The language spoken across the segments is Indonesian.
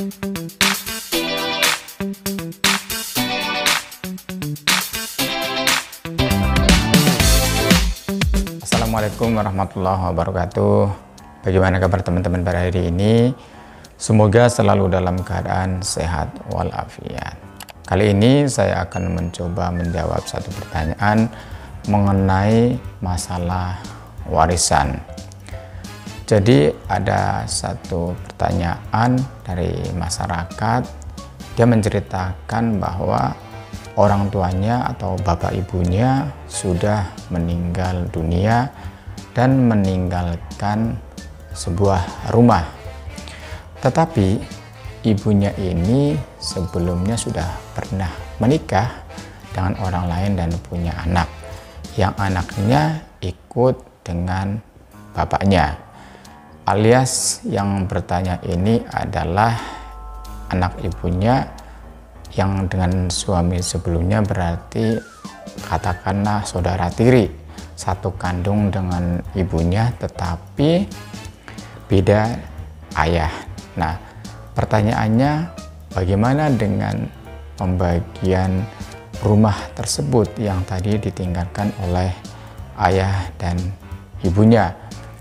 Assalamualaikum warahmatullahi wabarakatuh. Bagaimana kabar teman-teman pada hari ini? Semoga selalu dalam keadaan sehat walafiat. Kali ini saya akan mencoba menjawab satu pertanyaan mengenai masalah warisan. Jadi ada satu pertanyaan dari masyarakat, dia menceritakan bahwa orang tuanya atau bapak ibunya sudah meninggal dunia dan meninggalkan sebuah rumah. Tetapi ibunya ini sebelumnya sudah pernah menikah dengan orang lain dan punya anak, yang anaknya ikut dengan bapaknya. Alias yang bertanya ini adalah anak ibunya yang dengan suami sebelumnya, berarti katakanlah saudara tiri, satu kandung dengan ibunya tetapi beda ayah. Nah, pertanyaannya bagaimana dengan pembagian rumah tersebut yang tadi ditinggalkan oleh ayah dan ibunya?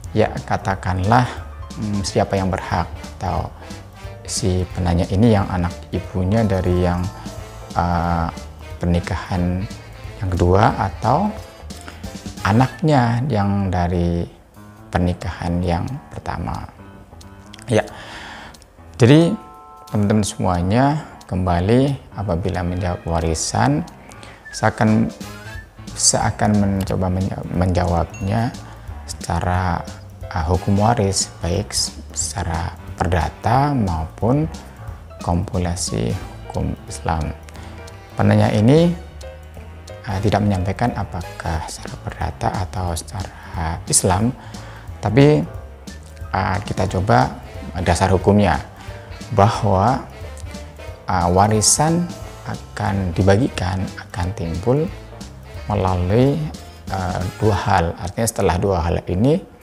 Ya, katakanlah siapa yang berhak, atau si penanya ini yang anak ibunya dari yang pernikahan yang kedua, atau anaknya yang dari pernikahan yang pertama. Ya, jadi teman-teman semuanya, kembali apabila menjawab warisan, saya akan mencoba menjawabnya secara hukum waris, baik secara perdata maupun kompilasi hukum Islam. Penanya ini tidak menyampaikan apakah secara perdata atau secara Islam, tapi kita coba dasar hukumnya, bahwa warisan akan dibagikan, akan timbul melalui dua hal. Artinya setelah dua hal ini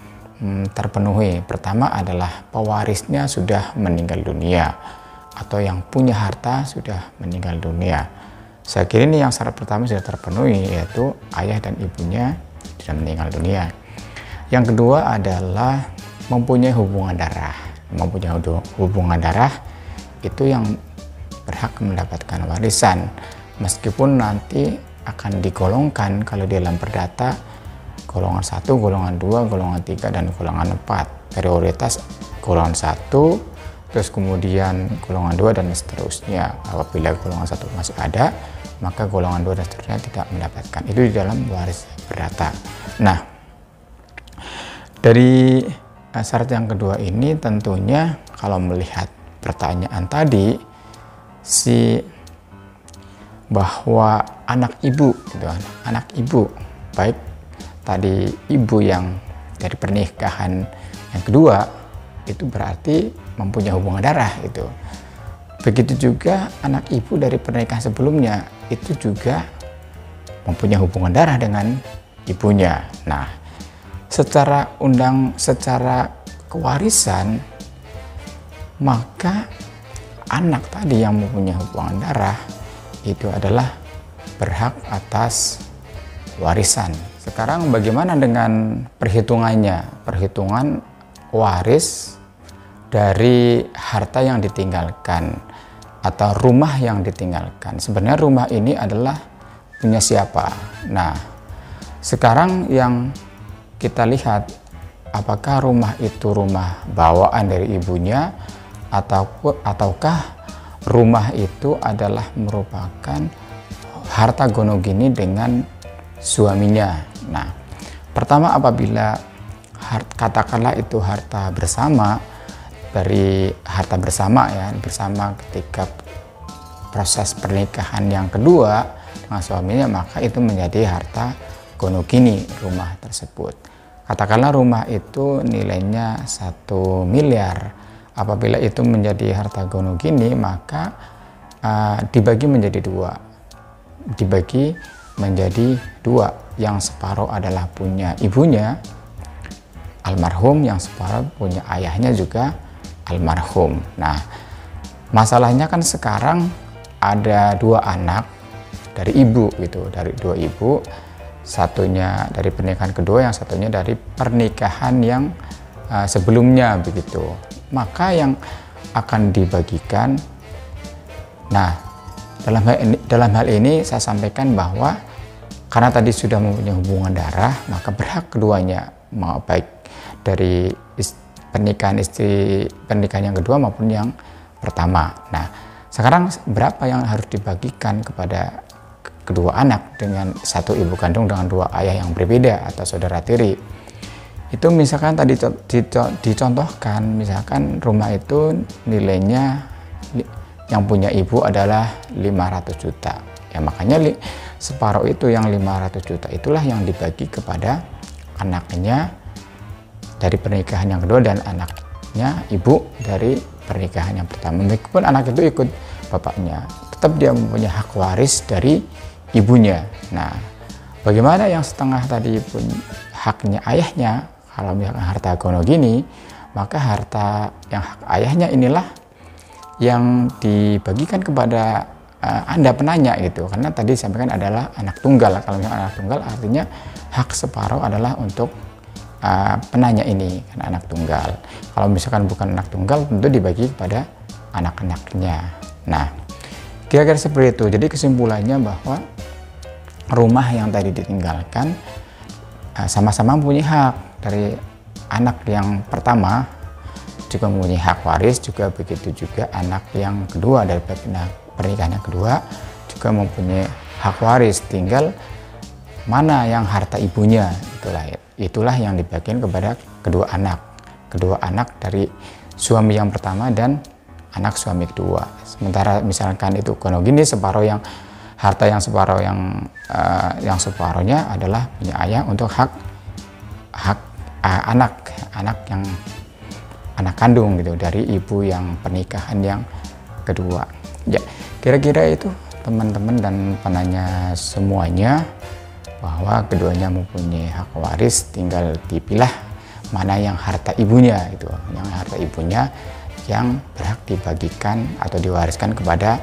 terpenuhi, pertama adalah pewarisnya sudah meninggal dunia atau yang punya harta sudah meninggal dunia. Saya kira ini yang syarat pertama sudah terpenuhi, yaitu ayah dan ibunya sudah meninggal dunia. Yang kedua adalah mempunyai hubungan darah. Mempunyai hubungan darah itu yang berhak mendapatkan warisan, meskipun nanti akan digolongkan kalau di dalam perdata golongan 1, golongan 2, golongan 3, dan golongan 4. Prioritas golongan 1, terus kemudian golongan 2, dan seterusnya. Apabila golongan 1 masih ada, maka golongan 2 dan seterusnya tidak mendapatkan. Itu di dalam waris perdata. Nah, dari syarat yang kedua ini tentunya kalau melihat pertanyaan tadi, bahwa anak ibu, gitu kan, anak ibu, baik tadi ibu yang dari pernikahan yang kedua, itu berarti mempunyai hubungan darah itu. Begitu juga anak ibu dari pernikahan sebelumnya, itu juga mempunyai hubungan darah dengan ibunya. Nah, secara kewarisan, maka anak tadi yang mempunyai hubungan darah itu adalah berhak atas warisan. Sekarang bagaimana dengan perhitungannya? Perhitungan waris dari harta yang ditinggalkan atau rumah yang ditinggalkan. Sebenarnya rumah ini adalah punya siapa? Nah, sekarang yang kita lihat, apakah rumah itu rumah bawaan dari ibunya, ataukah rumah itu adalah merupakan harta gonogini dengan suaminya. Nah, pertama apabila katakanlah itu harta bersama, dari harta bersama ya, bersama ketika proses pernikahan yang kedua dengan suaminya, maka itu menjadi harta gonogini rumah tersebut. Katakanlah rumah itu nilainya 1 miliar. Apabila itu menjadi harta gonogini, maka dibagi menjadi dua, yang separuh adalah punya ibunya almarhum, yang separuh punya ayahnya juga almarhum. Nah, masalahnya kan sekarang ada 2 anak dari ibu gitu, dari 2 ibu, satunya dari pernikahan kedua, yang satunya dari pernikahan yang sebelumnya begitu. Maka yang akan dibagikan, nah dalam hal ini saya sampaikan bahwa karena tadi sudah mempunyai hubungan darah, maka berhak keduanya, mau baik dari pernikahan yang kedua maupun yang pertama. Nah, sekarang berapa yang harus dibagikan kepada kedua anak dengan satu ibu kandung dengan 2 ayah yang berbeda atau saudara tiri? Itu misalkan tadi dicontohkan, misalkan rumah itu nilainya yang punya ibu adalah 500 juta. Ya makanya separuh itu yang 500 juta itulah yang dibagi kepada anaknya dari pernikahan yang kedua dan anaknya ibu dari pernikahan yang pertama. Meskipun anak itu ikut bapaknya, tetap dia mempunyai hak waris dari ibunya. Nah, bagaimana yang setengah tadi pun haknya ayahnya? Kalau misalkan harta gono gini, maka harta yang hak ayahnya inilah yang dibagikan kepada Anda penanya gitu. Karena tadi sampaikan adalah anak tunggal. Kalau misalkan anak tunggal artinya hak separuh adalah untuk penanya ini, kan anak tunggal. Kalau misalkan bukan anak tunggal, tentu dibagi kepada anak-anaknya. Nah, kira-kira seperti itu. Jadi kesimpulannya bahwa rumah yang tadi ditinggalkan sama-sama mempunyai hak. Dari anak yang pertama juga mempunyai hak waris, juga begitu juga anak yang kedua dari pernikahan yang kedua juga mempunyai hak waris. Tinggal mana yang harta ibunya, itulah yang dibagikan kepada kedua anak dari suami yang pertama dan anak suami kedua. Sementara misalkan itu kono gini, separuh yang harta yang separuh yang separuhnya adalah punya ayah untuk hak anak kandung gitu dari ibu yang pernikahan yang kedua. Ya, kira-kira itu teman-teman dan penanya semuanya, bahwa keduanya mempunyai hak waris, tinggal dipilah mana yang harta ibunya itu, yang harta ibunya yang berhak dibagikan atau diwariskan kepada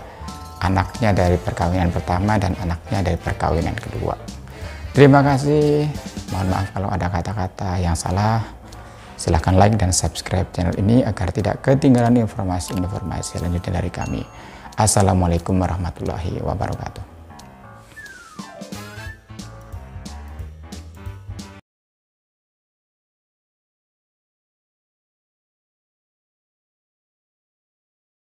anaknya dari perkawinan pertama dan anaknya dari perkawinan kedua. Terima kasih. Mohon maaf kalau ada kata-kata yang salah. Silahkan like dan subscribe channel ini agar tidak ketinggalan informasi-informasi selanjutnya dari kami. Assalamualaikum warahmatullahi wabarakatuh.